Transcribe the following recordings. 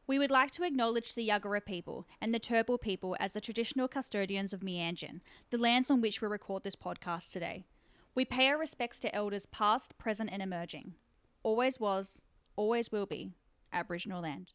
We would like to acknowledge the Yuggera people and the Turrbal people as the traditional custodians of Meanjin, the lands on which we record this podcast today. We pay our respects to elders past, present and emerging. Always was, always will be, Aboriginal land.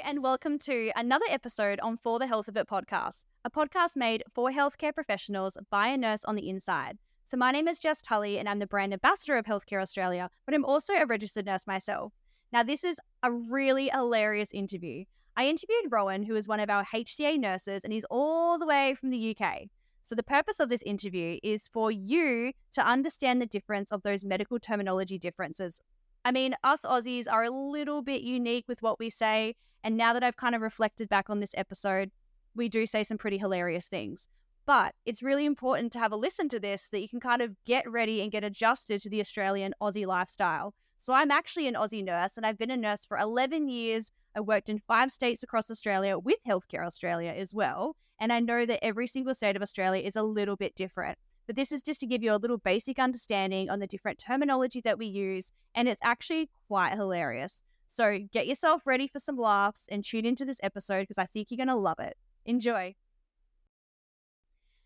And welcome to another episode on For the Health of It podcast, a podcast made for healthcare professionals by a nurse on the inside. So my name is Jess Tully and I'm the Brand Ambassador of Healthcare Australia, but I'm also a registered nurse myself. Now this is a really hilarious interview. I interviewed Rowan, who is one of our HCA nurses, and he's all the way from the UK. So the purpose of this interview is for you to understand the difference of those medical terminology differences. I mean, us Aussies are a little bit unique with what we say. And now that I've kind of reflected back on this episode, we do say some pretty hilarious things. But it's really important to have a listen to this so that you can kind of get ready and get adjusted to the Australian Aussie lifestyle. So I'm actually an Aussie nurse and I've been a nurse for 11 years. I worked in 5 states across Australia with Healthcare Australia as well. And I know that every single state of Australia is a little bit different. But this is just to give you a little basic understanding on the different terminology that we use. And it's actually quite hilarious. So get yourself ready for some laughs and tune into this episode because I think you're going to love it. Enjoy.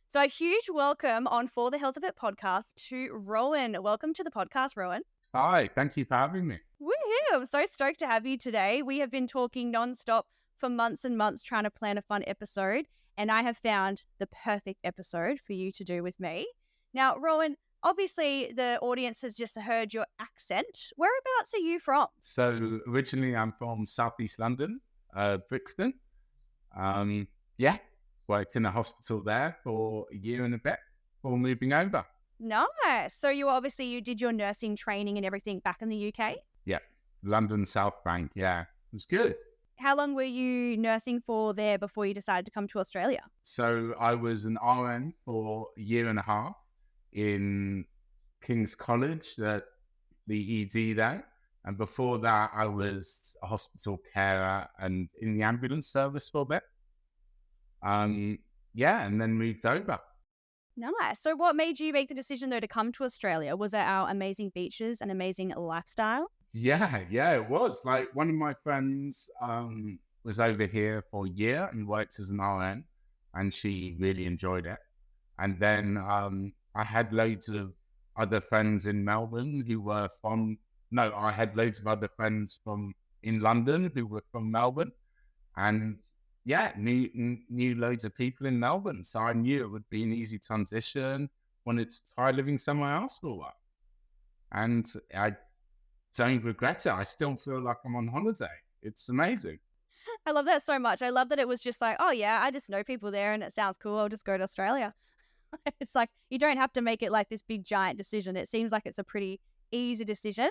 So a huge welcome on For the Health of It podcast to Rowan. Welcome to the podcast, Rowan. Hi, thank you for having me. Woohoo! I'm so stoked to have you today. We have been talking nonstop for months and months trying to plan a fun episode, and I have found the perfect episode for you to do with me. Now, Rowan, obviously, the audience has just heard your accent. Whereabouts are you from? So originally I'm from Southeast London, Brixton. Worked in a hospital there for a year and a bit before moving over. Nice. So you did your nursing training and everything back in the UK? Yeah, London South Bank. Yeah, it was good. How long were you nursing for there before you decided to come to Australia? So I was an RN for a year and a half in King's College, the ED there. And before that, I was a hospital carer and in the ambulance service for a bit. And then moved over. Nice. So what made you make the decision, though, to come to Australia? Was it our amazing beaches and amazing lifestyle? Yeah, it was. Like one of my friends was over here for a year and worked as an RN, and she really enjoyed it. And then I had loads of other friends in Melbourne who were I had loads of other friends in London who were from Melbourne, and knew loads of people in Melbourne. So I knew it would be an easy transition. Wanted to try living somewhere else for a while, and I don't regret it. I still feel like I'm on holiday. It's amazing. I love that so much. I love that it was just like, oh yeah, I just know people there and it sounds cool. I'll just go to Australia. It's like, you don't have to make it like this big giant decision. It seems like it's a pretty easy decision.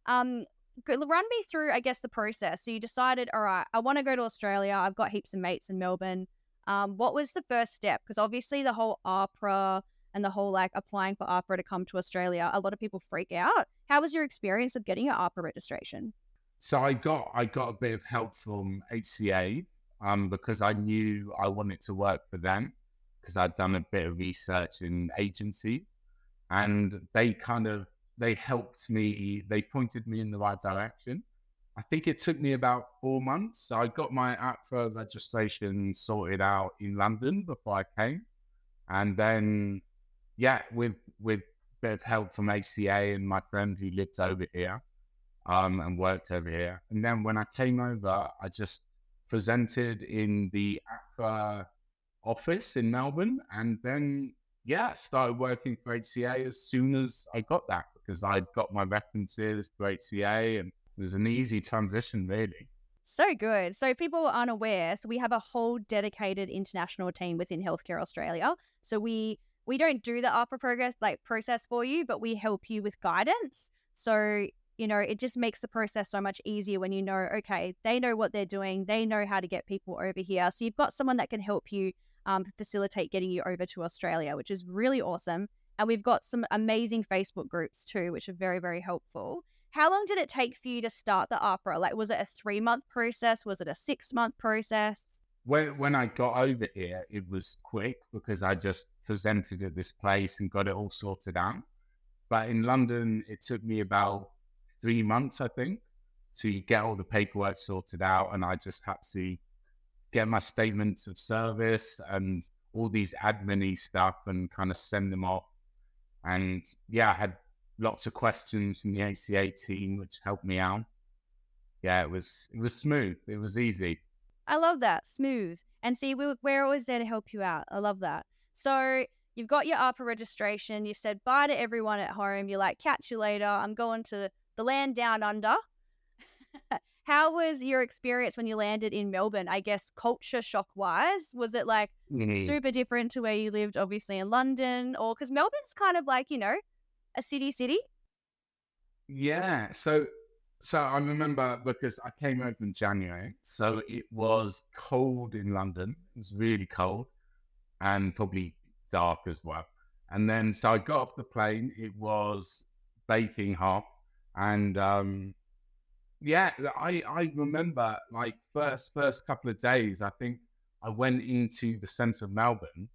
Run me through, I guess, the process. So you decided, all right, I want to go to Australia. I've got heaps of mates in Melbourne. What was the first step? Because obviously the whole APRA and the whole like applying for APRA to come to Australia, a lot of people freak out. How was your experience of getting your APRA registration? So I got a bit of help from HCA because I knew I wanted to work for them because I'd done a bit of research in agencies, and they helped me. They pointed me in the right direction. I think it took me about 4 months. So I got my APRA registration sorted out in London before I came, and then with a bit of help from HCA and my friend who lived over here and worked over here. And then when I came over, I just presented in the APRA office in Melbourne, and then started working for HCA as soon as I got that, because I'd got my references to HCA, and it was an easy transition, really. So good. So people aren't aware, so we have a whole dedicated international team within Healthcare Australia. So we don't do the APRA process for you, but we help you with guidance. So, it just makes the process so much easier when okay, they know what they're doing. They know how to get people over here. So you've got someone that can help you facilitate getting you over to Australia, which is really awesome. And we've got some amazing Facebook groups too, which are very, very helpful. How long did it take for you to start the APRA? Like, was it a 3-month process? Was it a 6-month process? When I got over here, it was quick because I just presented at this place and got it all sorted out. But in London, it took me about 3 months, I think, to get all the paperwork sorted out. And I just had to get my statements of service and all these admin-y stuff and kind of send them off. And yeah, I had lots of questions from the HCA team, which helped me out. Yeah, it was smooth. It was easy. I love that. Smooth. And see, we're always there to help you out. I love that. So you've got your APRA registration. You've said bye to everyone at home. You're like, catch you later. I'm going to the land down under. How was your experience when you landed in Melbourne? I guess culture shock wise, was it like super different to where you lived, obviously in London, or because Melbourne's kind of like, a city? Yeah. So I remember because I came over in January, so it was cold in London. It was really cold and probably dark as well. And then so I got off the plane. It was baking hot, and yeah, I remember like first couple of days. I think I went into the centre of Melbourne,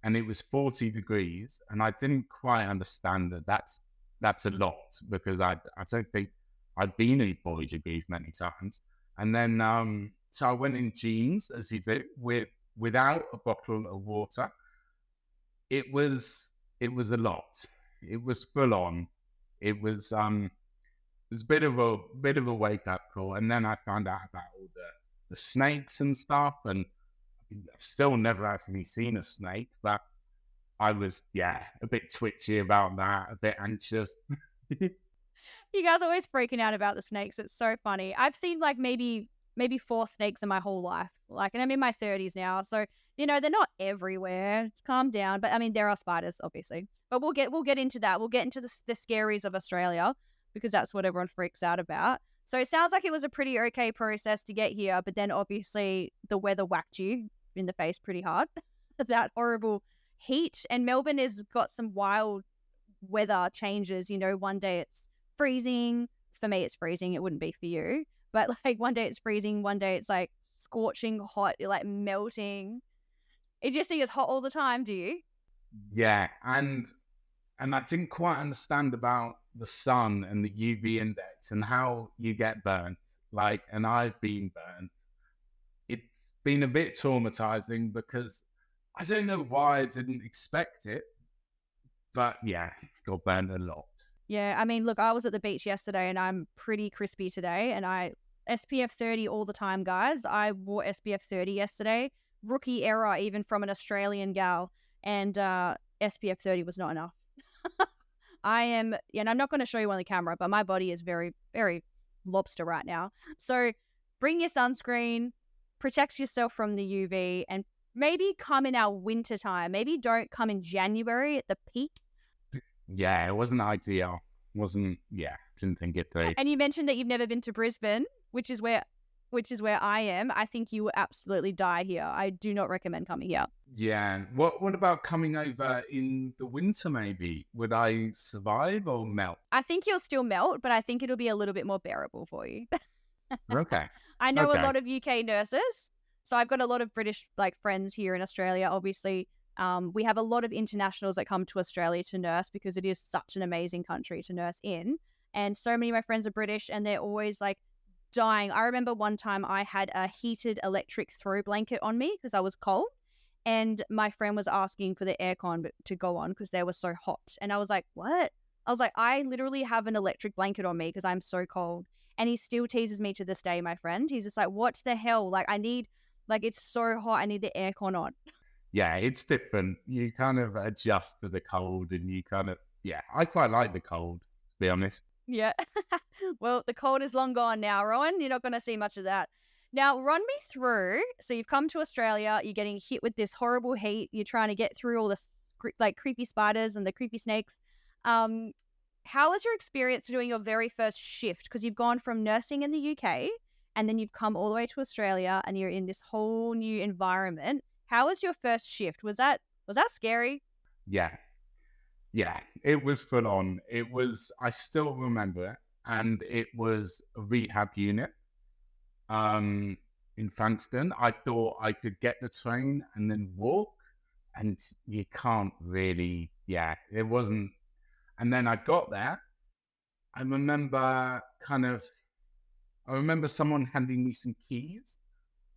and it was 40 degrees, and I didn't quite understand that that's a lot because I don't think I'd been in 40 degrees many times. And then so I went in jeans, as you do, without a bottle of water. It was a lot. It was full on. It was a bit of a wake up call. And then I found out about all the snakes and stuff, and I've still never actually seen a snake, but I was a bit twitchy about that, a bit anxious. You guys are always freaking out about the snakes. It's so funny. I've seen like maybe 4 snakes in my whole life. Like, and I'm in my 30s now, so they're not everywhere. Calm down. But I mean, there are spiders, obviously. But we'll get into that. We'll get into the scaries of Australia because that's what everyone freaks out about. So it sounds like it was a pretty okay process to get here, but then obviously the weather whacked you in the face pretty hard. That horrible heat, and Melbourne has got some wild weather changes. One day it's freezing. For me, it's freezing. It wouldn't be for you. But like one day it's freezing, one day it's like scorching hot, you're like melting. You just think it's hot all the time, do you? Yeah, and I didn't quite understand about the sun and the UV index and how you get burnt. Like, and I've been burnt. It's been a bit traumatizing because I don't know why I didn't expect it, but yeah, got burnt a lot. Yeah, I mean, look, I was at the beach yesterday and I'm pretty crispy today, and I SPF 30 all the time, guys. I wore SPF 30 yesterday. Rookie error, even from an Australian gal, and SPF 30 was not enough. and I'm not going to show you on the camera, but my body is very, very lobster right now. So bring your sunscreen, protect yourself from the UV, and maybe come in our winter time. Maybe don't come in January at the peak. Yeah, it wasn't ideal. Didn't think it through. And you mentioned that you've never been to Brisbane, which is where I am. I think you will absolutely die here. I do not recommend coming here. Yeah. What about coming over in the winter maybe? Would I survive or melt? I think you'll still melt, but I think it'll be a little bit more bearable for you. Okay. I know a lot of UK nurses. So I've got a lot of British friends here in Australia, obviously. We have a lot of internationals that come to Australia to nurse because it is such an amazing country to nurse in. And so many of my friends are British and they're always dying. I remember one time I had a heated electric throw blanket on me because I was cold, and my friend was asking for the aircon to go on because they were so hot. And I was like, what? I was like, I literally have an electric blanket on me because I'm so cold. And he still teases me to this day, my friend. He's just like, what the hell? It's so hot. I need the aircon on. Yeah, it's different. You kind of adjust to the cold and I quite like the cold, to be honest. Yeah. Well, the cold is long gone now, Rowan. You're not going to see much of that. Now, run me through. So you've come to Australia. You're getting hit with this horrible heat. You're trying to get through all the creepy spiders and the creepy snakes. How was your experience doing your very first shift? Because you've gone from nursing in the UK and then you've come all the way to Australia and you're in this whole new environment. How was your first shift? Was that scary? Yeah, it was full on. I still remember it. and it was a rehab unit in Frankston. I thought I could get the train and then walk, and you can't really, it wasn't. And then I got there. I remember someone handing me some keys,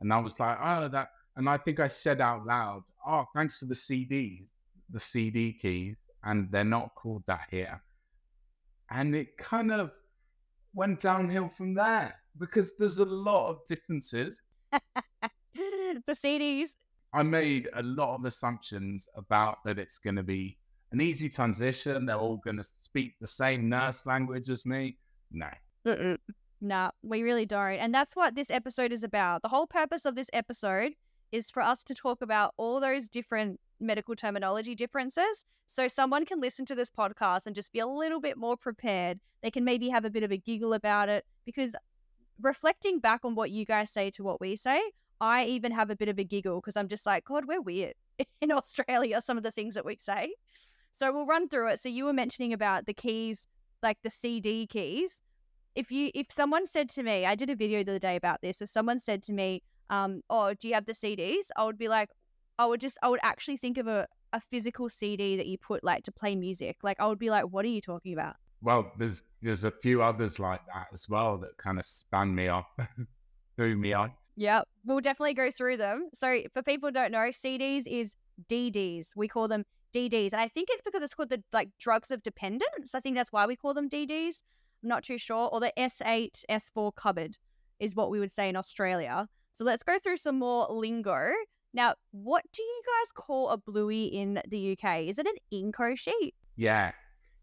and I was like, oh, that. And I think I said out loud, oh, thanks for the CDs, the CD keys, and they're not called that here. And it kind of went downhill from there because there's a lot of differences. The CDs. I made a lot of assumptions about that it's going to be an easy transition. They're all going to speak the same nurse language as me. No. Nah, we really don't. And that's what this episode is about. The whole purpose of this episode is for us to talk about all those different medical terminology differences, so someone can listen to this podcast and just be a little bit more prepared. They can maybe have a bit of a giggle about it, because reflecting back on what you guys say to what we say, I even have a bit of a giggle because I'm just like, God, we're weird in Australia, some of the things that we say. So we'll run through it. So you were mentioning about the keys, like the CD keys. If someone said to me, I did a video the other day about this, if someone said to me, oh, do you have the CDs? I would be like, I would actually think of a physical CD that you put like to play music. Like I would be like, what are you talking about? Well, there's a few others like that as well that kind of spun me off, threw me off. Yeah, we'll definitely go through them. So for people who don't know, CDs is DDs. We call them DDs. And I think it's because it's called the like drugs of dependence. I think that's why we call them DDs. I'm not too sure. Or the S8, S4 cupboard is what we would say in Australia. So let's go through some more lingo. Now, what do you guys call a bluey in the UK? Is it an inco sheet? Yeah,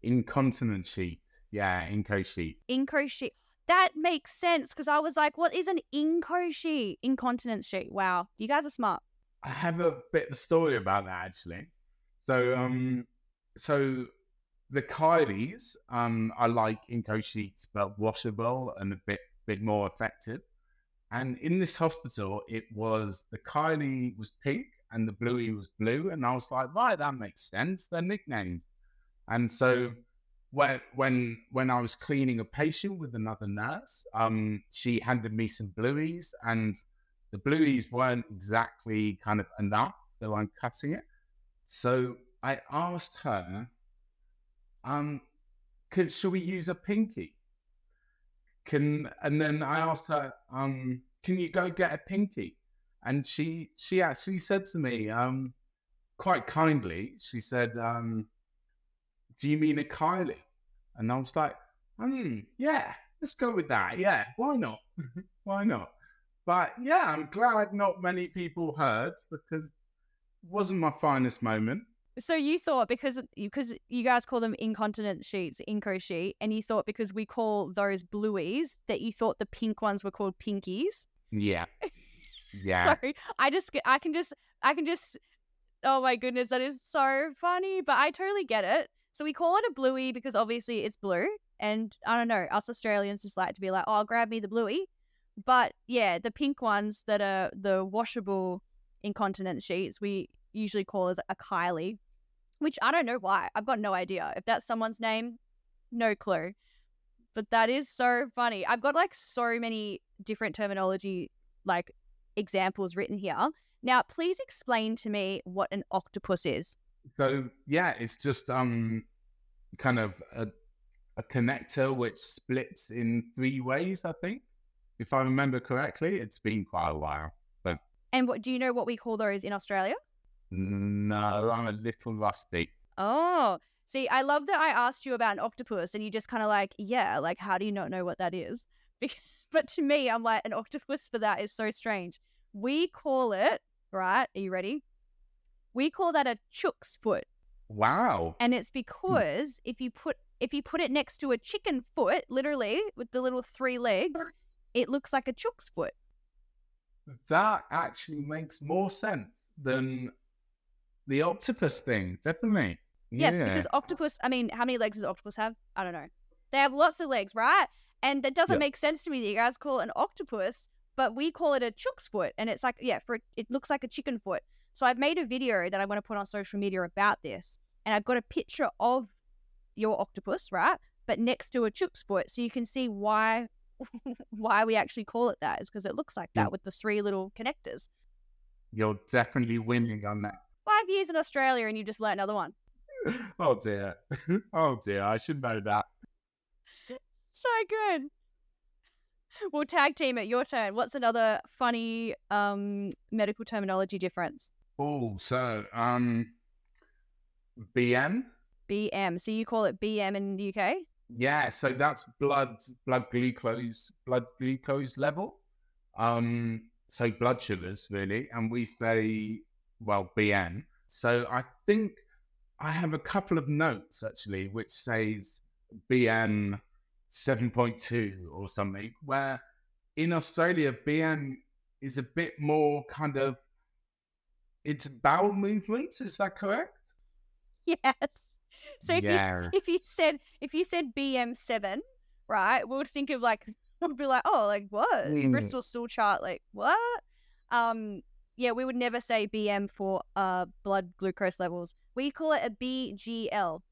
incontinence sheet. Yeah, inco sheet. Inco sheet. That makes sense, because I was like, what is an inco sheet? Incontinence sheet. Wow, you guys are smart. I have a bit of a story about that, actually. So the Kylies are like inco sheets, but washable and a bit more effective. And in this hospital, the Kylie was pink and the Bluey was blue. And I was like, right, that makes sense. They're nicknamed. And so when I was cleaning a patient with another nurse, she handed me some Blueys, and the Blueys weren't exactly kind of enough, so I'm cutting it. So I asked her, should we use a pinky? And then I asked her, can you go get a pinky? And she actually said to me, quite kindly, she said, do you mean a Kylie? And I was like, yeah, let's go with that. Yeah, why not? Why not? But yeah, I'm glad not many people heard, because it wasn't my finest moment. So you thought because you guys call them incontinence sheets, inco sheet, and you thought because we call those blueies that you thought the pink ones were called pinkies? Yeah. Yeah. Sorry, I can just. Oh my goodness, that is so funny. But I totally get it. So we call it a bluey because obviously it's blue, and I don't know, us Australians just like to be like, oh, grab me the bluey. But yeah, the pink ones that are the washable incontinence sheets, we usually call as a Kylie. Which I don't know why. I've got no idea. If that's someone's name, no clue. But that is so funny. I've got like so many different terminology like examples written here. Now, please explain to me what an octopus is. So yeah, it's just kind of a connector which splits in 3 ways, I think. If I remember correctly, it's been quite a while. But and do you know what we call those in Australia? No, I'm a little rusty. Oh, see, I love that I asked you about an octopus and you just kind of like, yeah, like, how do you not know what that is? But to me, I'm like, an octopus for that is so strange. We call it, right? Are you ready? We call that a chook's foot. Wow. And it's because if you put it next to a chicken foot, literally with the little 3 legs, it looks like a chook's foot. That actually makes more sense than the octopus thing, definitely. Yes, because octopus, I mean, how many legs does octopus have? I don't know. They have lots of legs, right? And that doesn't make sense to me that you guys call it an octopus, but we call it a chook's foot. And it's like, it looks like a chicken foot. So I've made a video that I want to put on social media about this. And I've got a picture of your octopus, right? but next to a chook's foot. So you can see why we actually call it that is because it looks like that with the 3 little connectors. You're definitely winning on that. 5 years in Australia and you just learnt another one. Oh dear. Oh dear. I should know that. So good. We'll tag team it. Your turn. What's another funny medical terminology difference? Oh, so BM. BM. So you call it BM in the UK? Yeah, so that's blood glucose level. So blood sugars really, and we say BN. So I think I have a couple of notes actually which says BN 7.2 or something, where in Australia BN is a bit more kind of it's bowel movements. Is that correct? Yes. So if you said BM7, right, we'll think of we'll be like, oh, like what? Bristol stool chart, like what? Yeah, we would never say BM for blood glucose levels. We call it a BGL.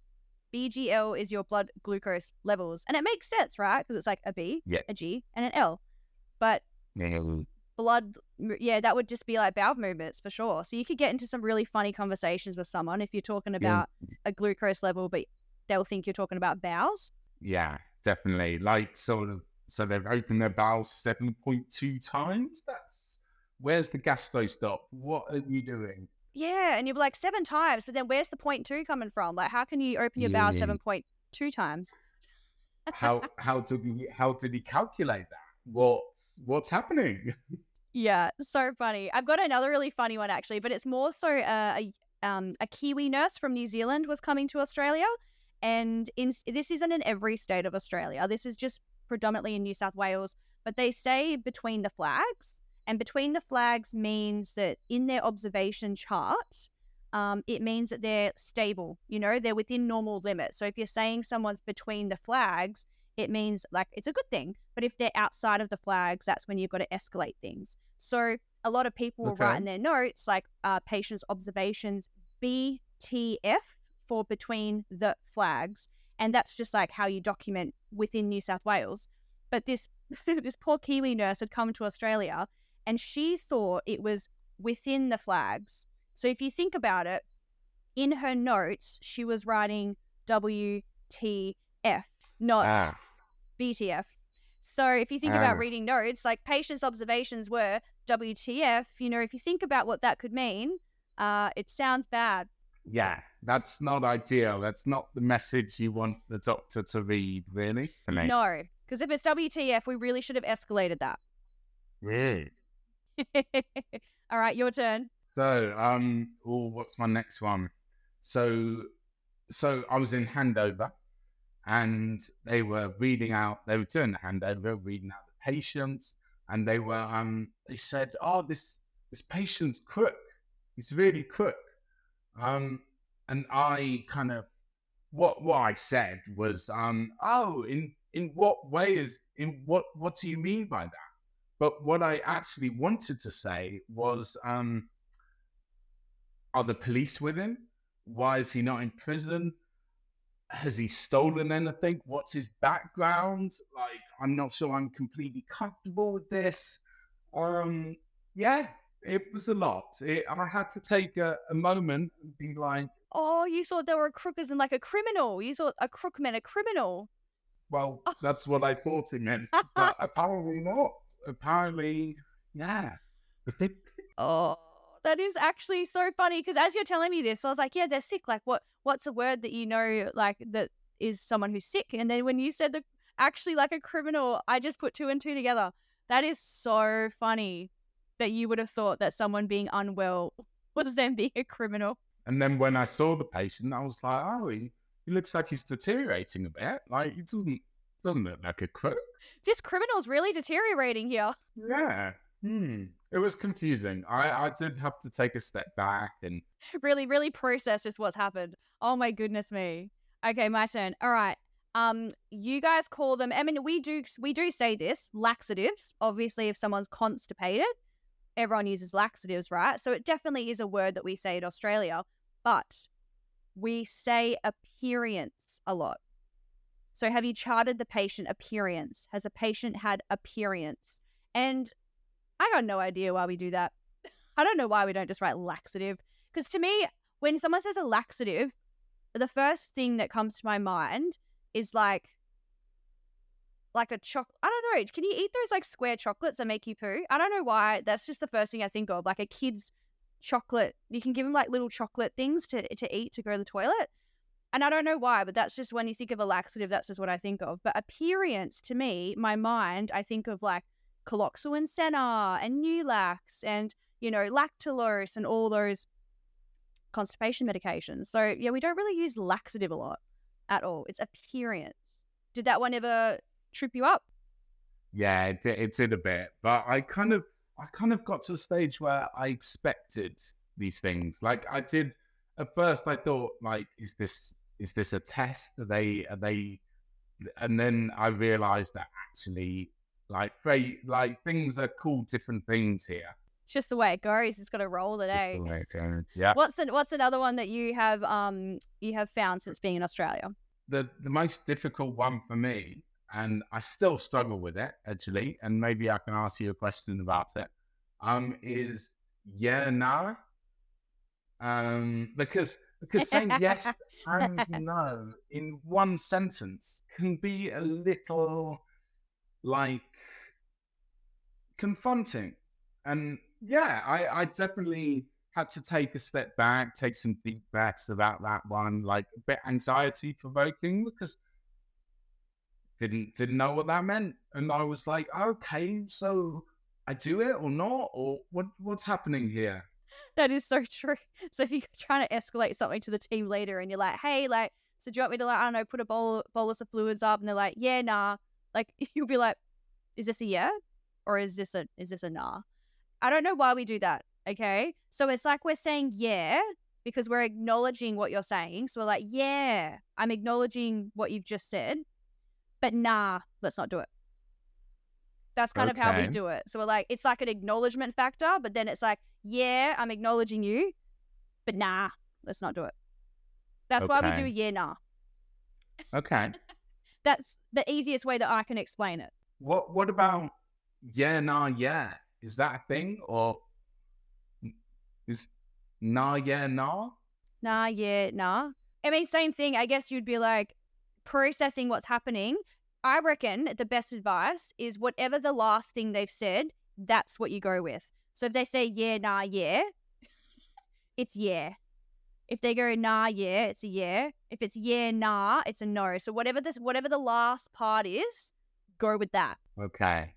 BGL is your blood glucose levels, and it makes sense, right? Because it's like a B, a G, and an L. But blood, that would just be like bowel movements for sure. So you could get into some really funny conversations with someone if you're talking about a glucose level, but they'll think you're talking about bowels. Yeah, definitely. Like so they've opened their bowels 7.2 times. Where's the gastro stop? What are you doing? Yeah, and you'll be like 7 times, but then where's the 0.2 coming from? Like, how can you open your bowels 7.2 times? How did he calculate that? What's happening? Yeah, so funny. I've got another really funny one actually, but it's more so a Kiwi nurse from New Zealand was coming to Australia, and this isn't in every state of Australia. This is just predominantly in New South Wales, but they say between the flags, and between the flags means that in their observation chart, it means that they're stable. You know, they're within normal limits. So if you're saying someone's between the flags, it means like it's a good thing. But if they're outside of the flags, that's when you've got to escalate things. So a lot of people will write in their notes like patient's observations BTF for between the flags. And that's just like how you document within New South Wales. But this poor Kiwi nurse had come to Australia and she thought it was within the flags. So if you think about it, in her notes, she was writing WTF, not BTF. So if you think about reading notes, like patient's observations were WTF, you know, if you think about what that could mean, it sounds bad. Yeah, that's not ideal. That's not the message you want the doctor to read, really. No, because if it's WTF, we really should have escalated that. Really? All right, your turn. So, what's my next one? So I was in handover, and they were doing the handover, reading out the patients, and they said, "Oh, this patient's crook. He's really crook." And I kind of what I said was, in what way what do you mean by that? But what I actually wanted to say was, are the police with him? Why is he not in prison? Has he stolen anything? What's his background? Like, I'm not sure I'm completely comfortable with this. Yeah, it was a lot. I had to take a moment and be like, oh, you thought they were a crook as in like a criminal. You thought a crook meant a criminal. Well, that's what I thought it meant. But apparently not. Apparently, yeah. Oh, that is actually so funny because as you're telling me this, I was like, yeah, they're sick. Like, what's a word that you know, like, that is someone who's sick? And then when you said actually like a criminal, I just put 2 and 2 together. That is so funny that you would have thought that someone being unwell was them being a criminal. And then when I saw the patient, I was like, oh, he looks like he's deteriorating a bit. Like, he doesn't look like a crook. This criminal's really deteriorating here. Yeah. It was confusing. I did have to take a step back and really, really process just what's happened. Oh my goodness me. Okay, my turn. All right. You guys call them, I mean, we do say this, laxatives. Obviously, if someone's constipated, everyone uses laxatives, right? So it definitely is a word that we say in Australia, but we say aperients a lot. So have you charted the patient appearance? Has a patient had appearance? And I got no idea why we do that. I don't know why we don't just write laxative. Because to me, when someone says a laxative, the first thing that comes to my mind is like a chocolate. I don't know. Can you eat those like square chocolates that make you poo? I don't know why. That's just the first thing I think of. Like a kid's chocolate. You can give them like little chocolate things to eat to go to the toilet. And I don't know why, but that's just when you think of a laxative, that's just what I think of. But appearance, to me, my mind, I think of like Caloxil and Senna and Nulax and, lactulose and all those constipation medications. So, yeah, we don't really use laxative a lot at all. It's appearance. Did that one ever trip you up? Yeah, it did a bit, but I kind of got to a stage where I expected these things. Like I did at first, I thought, like, is this a test? Are they? And then I realized that actually, like things are called different things here. It's just the way it goes. It's got to roll today. Yeah. What's another one that you have found since being in Australia? The most difficult one for me, and I still struggle with it actually, and maybe I can ask you a question about it. Is yeah, no. Because saying yes and no in one sentence can be a little like confronting. And yeah, I definitely had to take a step back, take some deep breaths about that one, like a bit anxiety provoking because didn't know what that meant. And I was like, okay, so I do it or not, or what's happening here? That is so true. So if you're trying to escalate something to the team leader and you're like, hey, like, so do you want me to, like, I don't know, put a bolus of fluids up? And they're like, yeah, nah. Like, you'll be like, is this a yeah? Or is this a nah? I don't know why we do that. Okay. So it's like we're saying yeah because we're acknowledging what you're saying. So we're like, yeah, I'm acknowledging what you've just said, but nah, let's not do it. That's kind of how we do it. So we're like, it's like an acknowledgement factor, but then it's like, yeah, I'm acknowledging you, but nah, let's not do it. That's why we do yeah, nah. Okay. That's the easiest way that I can explain it. What about yeah, nah, yeah? Is that a thing, or is nah, yeah, nah? Nah, yeah, nah. I mean, same thing. I guess you'd be like processing what's happening. I reckon the best advice is whatever the last thing they've said, that's what you go with. So if they say yeah, nah, yeah, it's yeah. If they go nah, yeah, it's a yeah. If it's yeah, nah, it's a no. So whatever the last part is, go with that. Okay.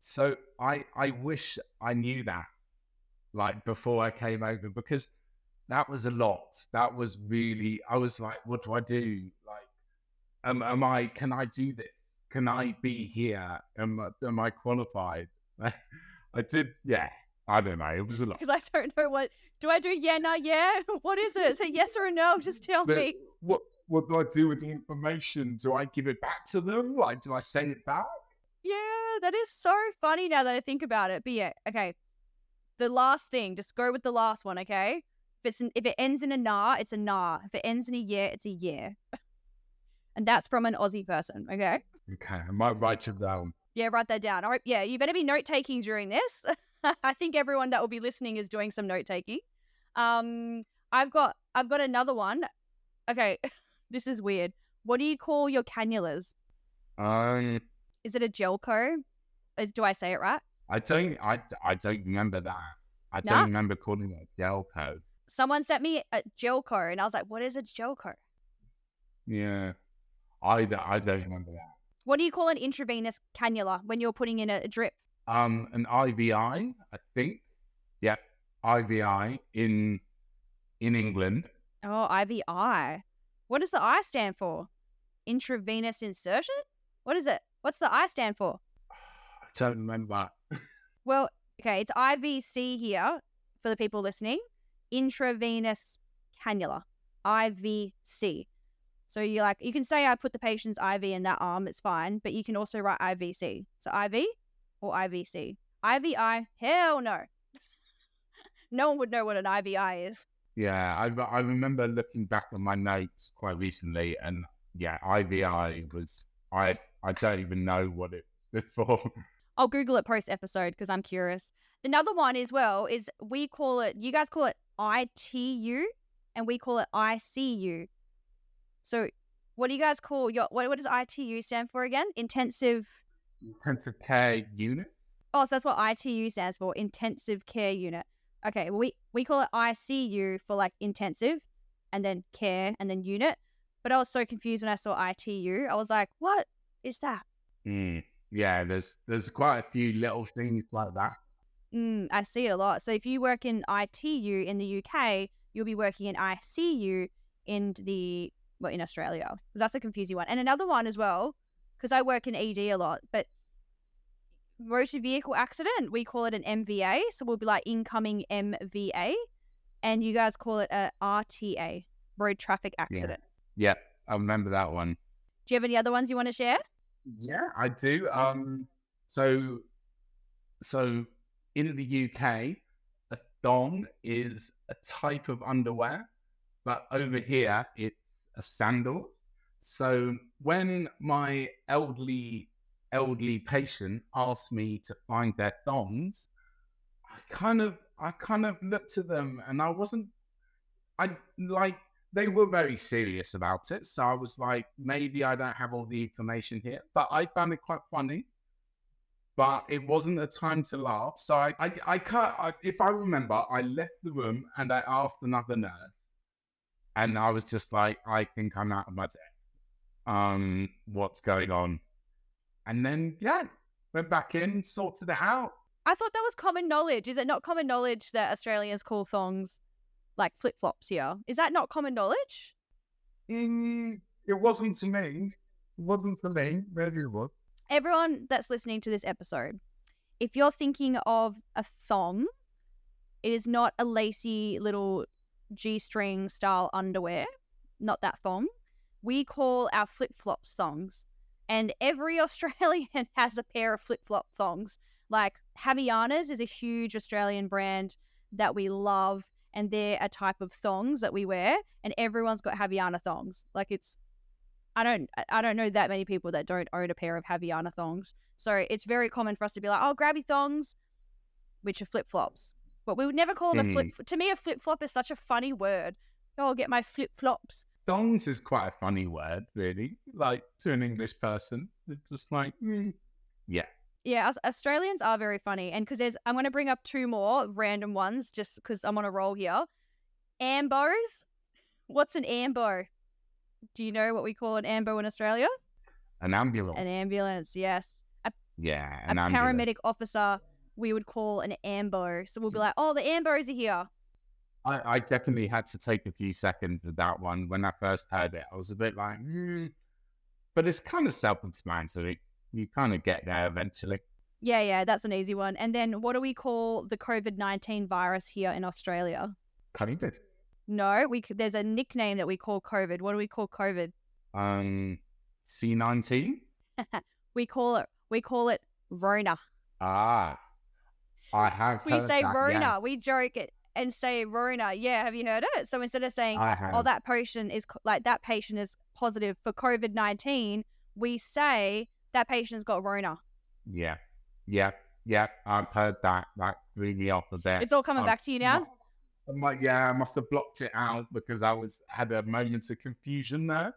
So I wish I knew that, like, before I came over, because that was a lot. That was really, I was like, what do I do? Like, can I do this? Can I be here? Am I qualified? I did, yeah. I don't know. It was a lot. Because I don't know do I do yeah, nah, yeah? What is it? Is it yes or a no? Just tell me. What do I do with the information? Do I give it back to them? Like, do I send it back? Yeah, that is so funny now that I think about it. But yeah, okay. The last thing, just go with the last one, okay? If it ends in a nah, it's a nah. If it ends in a yeah, it's a yeah. And that's from an Aussie person, okay? Okay, I might write it down. Yeah, write that down. All right, yeah, you better be note-taking during this. I think everyone that will be listening is doing some note-taking. I've got another one. Okay, this is weird. What do you call your cannulas? Is it a gelco? Do I say it right? I don't remember that. I don't remember calling it gelco. Someone sent me a gelco, and I was like, "What is a gelco?" Yeah, I don't remember that. What do you call an intravenous cannula when you're putting in a drip? An IVI, I think. Yeah, IVI in England. Oh, IVI. What does the I stand for? Intravenous insertion? What is it? What's the I stand for? I don't remember. Well, okay, it's IVC here for the people listening. Intravenous cannula. IVC. So you can say I put the patient's IV in that arm, it's fine, but you can also write IVC. So IV or IVC. IVI, hell no. No one would know what an IVI is. Yeah, I remember looking back on my notes quite recently, and Yeah, IVI was, I don't even know what it stood for. I'll Google it post episode because I'm curious. Another one as well is you guys call it ITU and we call it ICU. So what do you guys call what does ITU stand for again? Intensive care unit. Oh, so that's what ITU stands for, intensive care unit. Okay, well, we call it ICU for like intensive and then care and then unit. But I was so confused when I saw ITU. I was like, what is that? Yeah, there's quite a few little things like that. I see it a lot. So if you work in ITU in the UK, you'll be working in ICU in Australia. Because that's a confusing one. And another one as well, because I work in ED a lot, but motor vehicle accident, we call it an MVA. So we'll be like incoming MVA. And you guys call it a RTA, road traffic accident. Yeah, I remember that one. Do you have any other ones you want to share? Yeah, I do. So in the UK, a thong is a type of underwear, but over here it's a sandal. So when my elderly patient asked me to find their thongs, I kind of looked at them and they were very serious about it. So I was like, maybe I don't have all the information here, but I found it quite funny. But it wasn't a time to laugh. So if I remember, I left the room and I asked another nurse, and I was just like, I think I'm out of my depth. What's going on? And then, went back in, sorted it out. I thought that was common knowledge. Is it not common knowledge that Australians call thongs like flip-flops here? Is that not common knowledge? It wasn't to me. It wasn't for me. Maybe it was. Everyone that's listening to this episode, if you're thinking of a thong, it is not a lacy little G-string style underwear. Not that thong. We call our flip-flops thongs. And every Australian has a pair of flip-flop thongs. Like Havaianas is a huge Australian brand that we love, and they're a type of thongs that we wear, and everyone's got Havaiana thongs. Like I don't know that many people that don't own a pair of Havaiana thongs. So it's very common for us to be like, oh, grab your thongs, which are flip-flops. But we would never call them a flip. To me, a flip-flop is such a funny word. Oh, I'll get my flip-flops. Thongs is quite a funny word, really. Like to an English person, it's just like, yeah. Yeah, Australians are very funny. And because I'm going to bring up two more random ones just because I'm on a roll here. Ambos. What's an ambo? Do you know what we call an ambo in Australia? An ambulance. An ambulance, yes. An ambulance. Paramedic officer, we would call an ambo. So we'll be like, oh, the ambos are here. I definitely had to take a few seconds with that one. When I first heard it, I was a bit like, but it's kind of self-explanatory. You kind of get there eventually. Yeah, that's an easy one. And then what do we call the COVID-19 virus here in Australia? COVID. No, there's a nickname that we call COVID. What do we call COVID? C-19. we call it Rona. I have. We say that, Rona. yeah. We joke it and say Rona. Yeah, have you heard it? So instead of saying, oh, that patient is positive for COVID-19, we say that patient's got Rona. Yeah. I've heard that. That threw me off a bit. It's all coming back to you now. I'm like, I must have blocked it out because I had a moment of confusion there.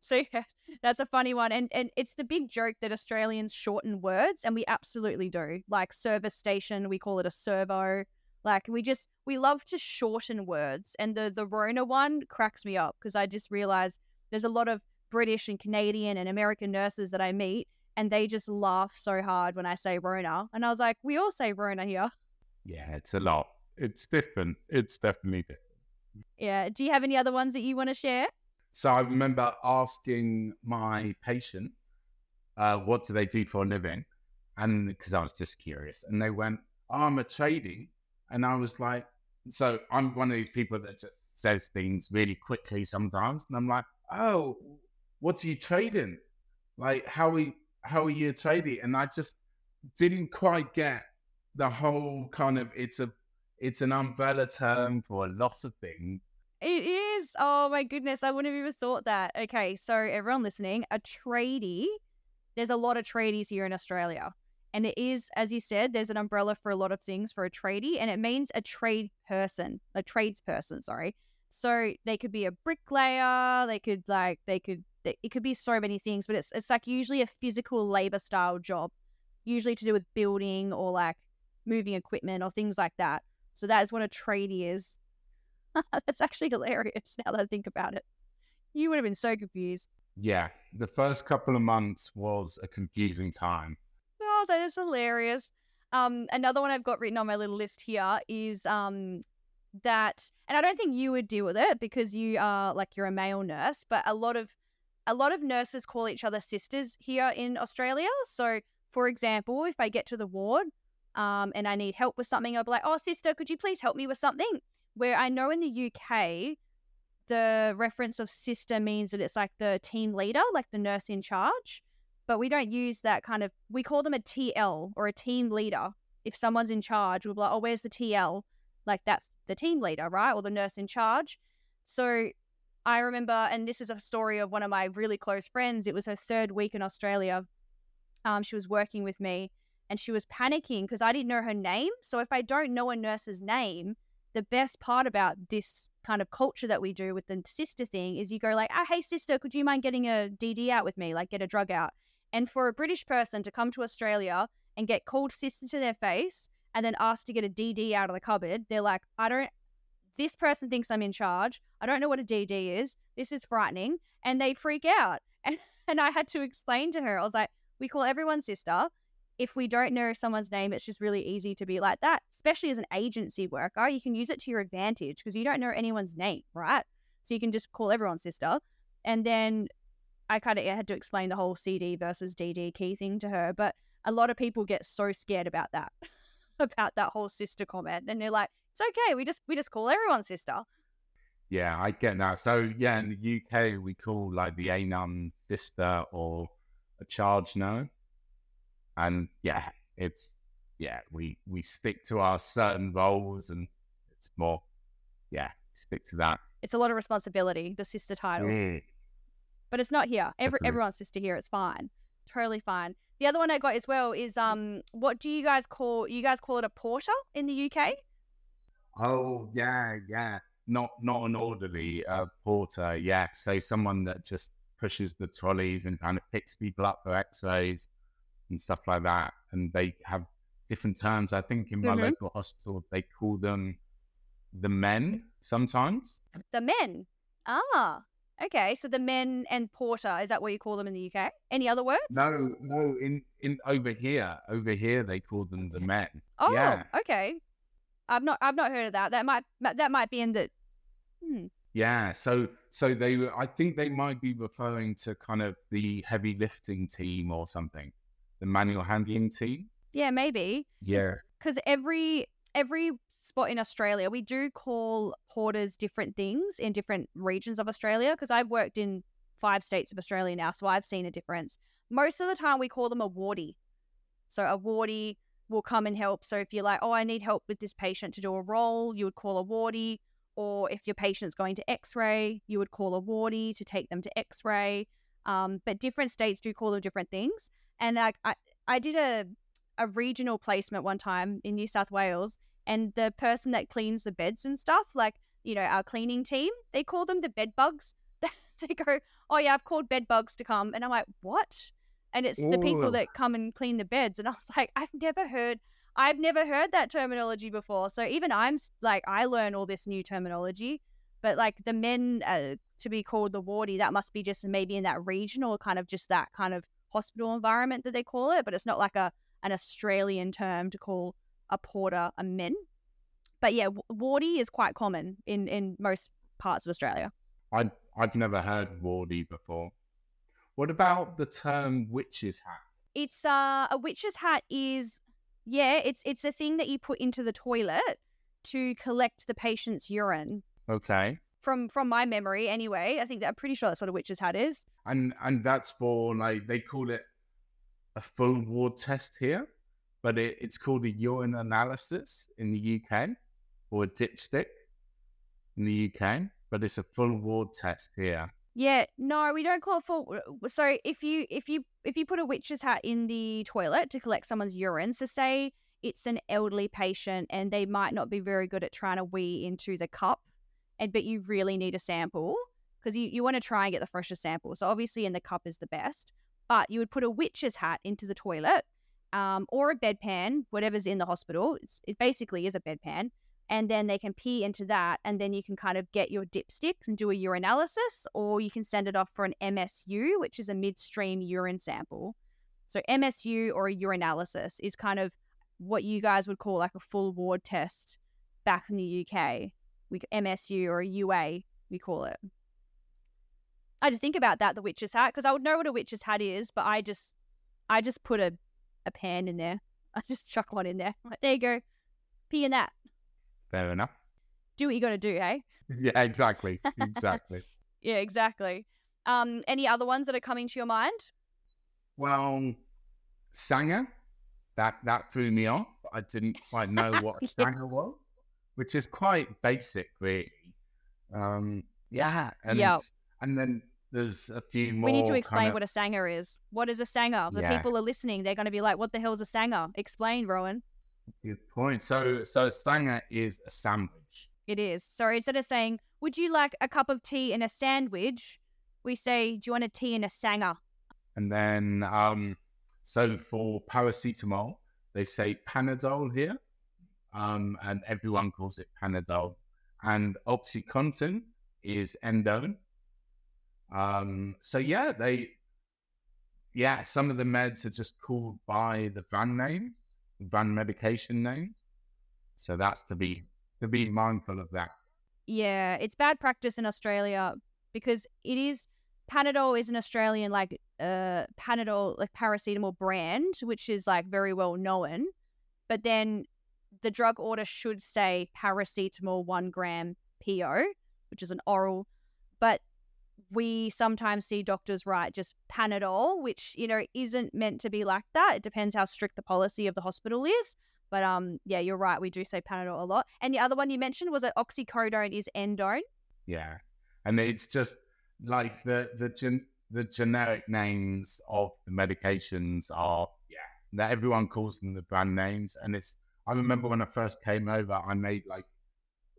So yeah, that's a funny one. And it's the big joke that Australians shorten words, and we absolutely do. Like service station, we call it a servo. Like we love to shorten words. And the Rona one cracks me up because I just realized there's a lot of British and Canadian and American nurses that I meet, and they just laugh so hard when I say Rona. And I was like, we all say Rona here. Yeah, it's a lot. It's different. It's definitely different. Yeah. Do you have any other ones that you want to share? So I remember asking my patient, what do they do for a living? And because I was just curious. And they went, I'm a tradie. And I was like, so I'm one of these people that just says things really quickly sometimes. And I'm like, oh, what do you trade in? Like, how are you a tradie? And I just didn't quite get the whole kind of, it's an umbrella term for a lot of things. It is. Oh my goodness. I wouldn't have even thought that. Okay. So everyone listening, a tradie, there's a lot of tradies here in Australia. And it is, as you said, there's an umbrella for a lot of things for a tradie, and it means a tradesperson, sorry. So they could be a bricklayer, it could be so many things, but it's like usually a physical labor style job, usually to do with building or like moving equipment or things like that. So that is what a tradie is. That's actually hilarious now that I think about it. You would have been so confused. Yeah, the first couple of months was a confusing time. Oh, that is hilarious. Another one I've got written on my little list here is that, and I don't think you would deal with it because you're a male nurse, but a lot of nurses call each other sisters here in Australia. So, for example, if I get to the ward and I need help with something, I'll be like, "Oh, sister, could you please help me with something?" Where I know in the UK, the reference of sister means that it's like the team leader, like the nurse in charge. But we don't use that kind of, we call them a TL or a team leader. If someone's in charge, we'll be like, "Oh, where's the TL?" Like that's the team leader, right? Or the nurse in charge. So I remember, and this is a story of one of my really close friends. It was her third week in Australia. She was working with me and she was panicking because I didn't know her name. So if I don't know a nurse's name, the best part about this kind of culture that we do with the sister thing is you go like, "Oh, hey sister, could you mind getting a DD out with me? Like get a drug out." And for a British person to come to Australia and get called sister to their face and then asked to get a DD out of the cupboard, they're like, this person thinks I'm in charge. I don't know what a DD is. This is frightening. And they freak out. And I had to explain to her, I was like, we call everyone sister. If we don't know someone's name, it's just really easy to be like that, especially as an agency worker. You can use it to your advantage because you don't know anyone's name, right? So you can just call everyone sister. And then I had to explain the whole CD versus DD key thing to her. But a lot of people get so scared about that, about that whole sister comment. And they're like, it's okay. We just call everyone sister. Yeah, I get that. So yeah, in the UK, we call like the ANUM sister or a charge nurse. And yeah, we stick to our certain roles and it's more, stick to that. It's a lot of responsibility, the sister title. But it's not here. Everyone's sister here. It's fine. Totally fine. The other one I got as well is what do you guys call it a porter in the UK? Oh yeah. Not an orderly, porter. Yeah, so someone that just pushes the trolleys and kind of picks people up for X-rays and stuff like that. And they have different terms. I think in my local hospital they call them the men sometimes. The men. Ah. Okay, so the men and porter, is that what you call them in the UK? Any other words? No, in over here they call them the men. Oh, yeah. Okay. I've not heard of that. That might be in the Yeah, so I think they might be referring to kind of the heavy lifting team or something, the manual handling team. Yeah, maybe. Yeah. Because every spot in Australia, we do call porters different things in different regions of Australia, because I've worked in 5 states of Australia now, so I've seen a difference. Most of the time we call them a wardie. So a wardie will come and help. So if you're like, "Oh, I need help with this patient to do a roll," you would call a wardie. Or if your patient's going to X-ray, you would call a wardie to take them to X-ray. But different states do call them different things. And I did a regional placement one time in New South Wales, and the person that cleans the beds and stuff, like, our cleaning team, they call them the bed bugs. They go, "Oh yeah, I've called bed bugs to come." And I'm like, "What?" And it's the people that come and clean the beds. And I was like, I've never heard that terminology before. So even I'm like, I learn all this new terminology, but like the men to be called the wardie, that must be just maybe in that regional kind of just that kind of hospital environment that they call it. But it's not like an Australian term to call a porter a men. But yeah, wardie is quite common in most parts of Australia. I've never heard wardie before. What about the term witch's hat? It's a witch's hat is, yeah, it's a thing that you put into the toilet to collect the patient's urine. Okay. From my memory anyway, I'm pretty sure that's what a witch's hat is. And that's for, like, they call it a full ward test here, but it's called a urine analysis in the UK, or a dipstick in the UK. but it's a full ward test here. Yeah, no, we don't call it full. So if you put a witch's hat in the toilet to collect someone's urine, so say it's an elderly patient and they might not be very good at trying to wee into the cup, but you really need a sample because you want to try and get the freshest sample. So obviously in the cup is the best, but you would put a witch's hat into the toilet, or a bedpan, whatever's in the hospital. It basically is a bedpan. And then they can pee into that, and then you can kind of get your dipsticks and do a urinalysis, or you can send it off for an MSU, which is a midstream urine sample. So MSU or a urinalysis is kind of what you guys would call like a full ward test back in the UK. MSU or a UA, we call it. I had to think about that, the witch's hat, because I would know what a witch's hat is, but I just put a pan in there. I just chuck one in there. Like, there you go. Pee in that. Fair enough. Do what you got to do, hey? Yeah, exactly. Exactly. Yeah, exactly. Any other ones that are coming to your mind? Well, Sanger, that threw me off. I didn't quite know what a Sanger was, which is quite basic, really. Yeah. And then there's a few more. We need to explain what a Sanger is. What is a Sanger? The people are listening. They're going to be like, what the hell's a Sanger? Explain, Rowan. Good point. So a Sanger is a sandwich. It is. So instead of saying, would you like a cup of tea and a sandwich, we say, do you want a tea and a Sanger? And then, so for paracetamol, they say Panadol here, and everyone calls it Panadol. And OxyContin is Endone. So some of the meds are just called by the brand names. Brand medication name, so that's to be mindful of that. Yeah, it's bad practice in Australia because Panadol is an Australian Panadol, like paracetamol brand, which is like very well known, but then the drug order should say paracetamol 1 gram PO, which is an oral, but we sometimes see doctors write just Panadol, which, isn't meant to be like that. It depends how strict the policy of the hospital is. But yeah, you're right. We do say Panadol a lot. And the other one you mentioned was that oxycodone is Endone. Yeah. And it's just like the generic names of the medications are, that everyone calls them the brand names. And I remember when I first came over, I made like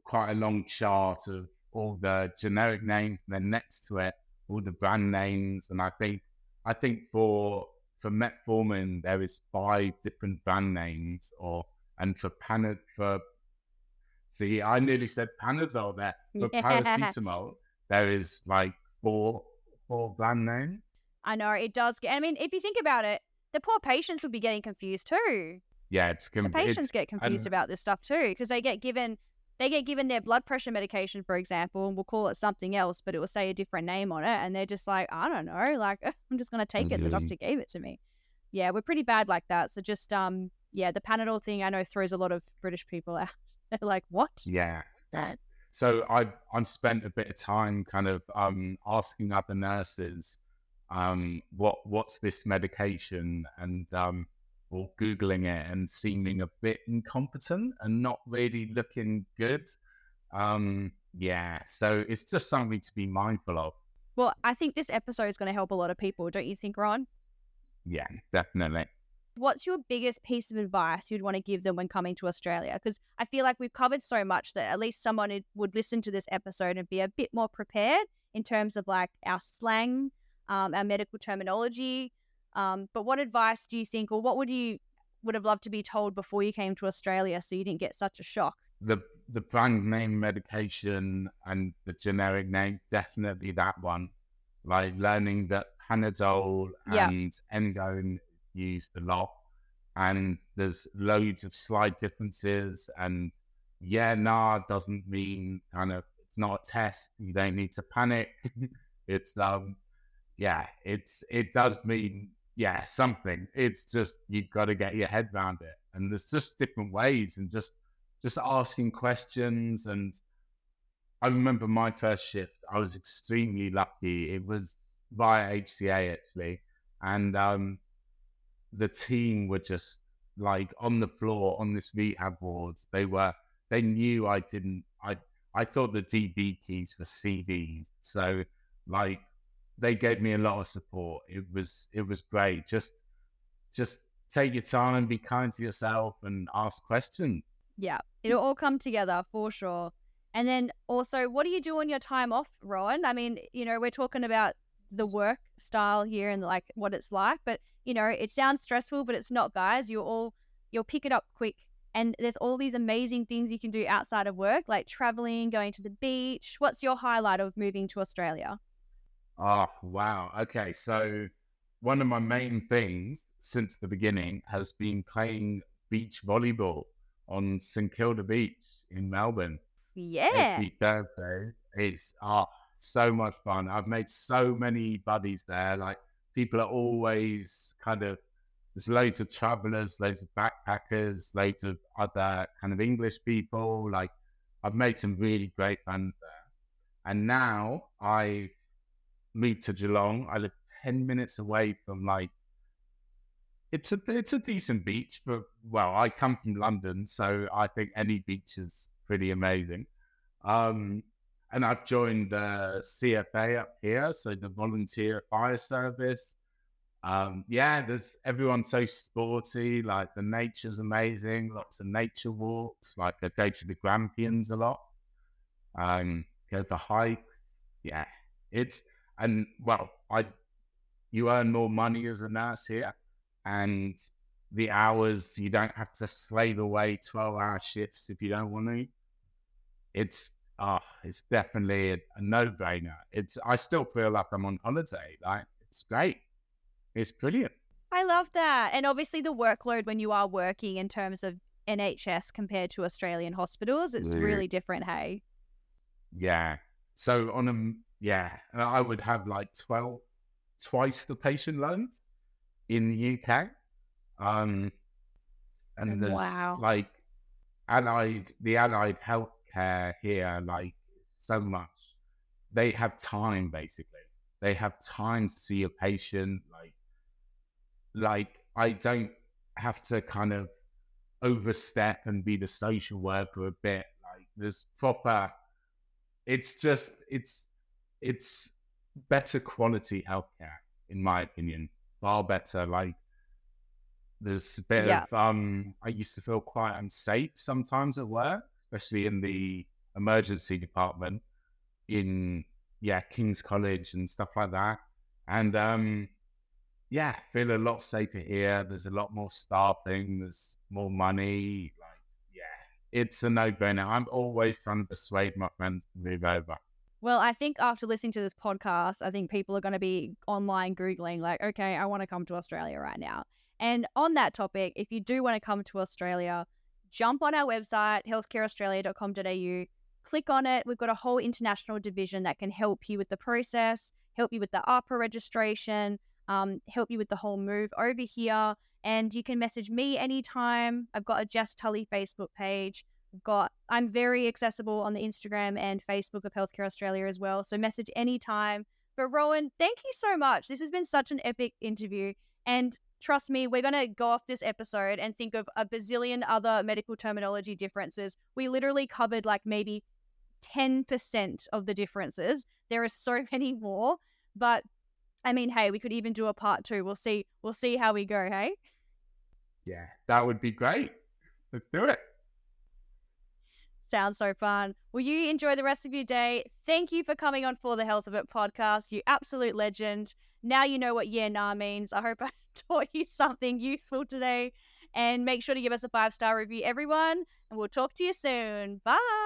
quite a long chart of all the generic names, and then next to it, all the brand names. And I think for metformin, there is 5 different brand names, and for I nearly said Panadol there. For paracetamol, there is like 4 brand names. I know, it does. If you think about it, the poor patients would be getting confused too. Yeah, the patients get confused about this stuff too, because they get given their blood pressure medication, for example, and we'll call it something else, but it will say a different name on it. And they're just like, I don't know, like, I'm just going to take it. The doctor gave it to me. Yeah, we're pretty bad like that. So just, the Panadol thing, I know, throws a lot of British people out. They're like, what? Yeah. So I've spent a bit of time kind of asking other nurses, what's this medication? And or Googling it and seeming a bit incompetent and not really looking good. So it's just something to be mindful of. Well, I think this episode is going to help a lot of people, don't you think, Ron? Yeah, definitely. What's your biggest piece of advice you'd want to give them when coming to Australia? Because I feel like we've covered so much that at least someone would listen to this episode and be a bit more prepared in terms of like our slang, our medical terminology. But what advice do you think, or what would have loved to be told before you came to Australia so you didn't get such a shock? The brand name medication and the generic name, definitely that one. Like learning that Panadol and Endone used a lot, and there's loads of slight differences. And doesn't mean it's not a test. You don't need to panic. It's it does mean something. It's just you've got to get your head around it, and there's just different ways, and just asking questions. And I remember my first shift, I was extremely lucky. It was via HCA actually, and the team were just like on the floor on this rehab ward. They knew I I thought the DB keys were CDs. So like they gave me a lot of support. It was great. Just take your time, be kind to yourself, and ask questions. Yeah, it'll all come together for sure. And then also, what do you do on your time off, Rowan? I mean, we're talking about the work style here and like what it's like, but it sounds stressful, but it's not, guys. You'll pick it up quick. And there's all these amazing things you can do outside of work, like traveling, going to the beach. What's your highlight of moving to Australia? Oh, wow. Okay. So one of my main things since the beginning has been playing beach volleyball on St Kilda Beach in Melbourne. Yeah. Every Thursday. It's so much fun. I've made so many buddies there. Like people are always there's loads of travelers, loads of backpackers, loads of other kind of English people. Like I've made some really great friends there. And now I moved to Geelong. I live 10 minutes away from it's a decent beach, but well, I come from London, so I think any beach is pretty amazing. And I've joined the CFA up here, so the Volunteer Fire Service. There's everyone's so sporty. Like the nature's amazing. Lots of nature walks. Like I go to the Grampians a lot. Go to hikes. Yeah, you earn more money as a nurse here, and the hours you don't have to slave away 12-hour shifts if you don't want to. It's definitely a no-brainer. I still feel like I'm on holiday. Like it's great. It's brilliant. I love that. And obviously the workload when you are working in terms of NHS compared to Australian hospitals, it's really different, hey? Yeah. So I would have like twice the patient load in the UK. And there's like the allied healthcare here, like so much. They have time basically. They have time to see a patient. Like I don't have to kind of overstep and be the social worker a bit. Like there's proper. It's better quality healthcare in my opinion. Far better. Like there's a bit of I used to feel quite unsafe sometimes at work, especially in the emergency department in King's College and stuff like that. And feel a lot safer here. There's a lot more staffing. There's more money. It's a no-brainer. I'm always trying to persuade my friends to move over. Well, I think after listening to this podcast, I think people are going to be online Googling like, okay, I want to come to Australia right now. And on that topic, if you do want to come to Australia, jump on our website, healthcareaustralia.com.au, click on it. We've got a whole international division that can help you with the process, help you with the ARPA registration, help you with the whole move over here. And you can message me anytime. I've got a Jess Tully Facebook page. I'm very accessible on the Instagram and Facebook of Healthcare Australia as well. So message anytime. But Rowan, thank you so much. This has been such an epic interview. And trust me, we're going to go off this episode and think of a bazillion other medical terminology differences. We literally covered like maybe 10% of the differences. There are so many more. But I mean, hey, we could even do a part 2. We'll see how we go, hey? Yeah, that would be great. Let's do it. Sounds so fun. Well, you enjoy the rest of your day. Thank you for coming on For the Health of It podcast. You absolute legend. Now you know what yeah, nah means. I hope I taught you something useful today. And make sure to give us a 5-star review, everyone. And we'll talk to you soon. Bye.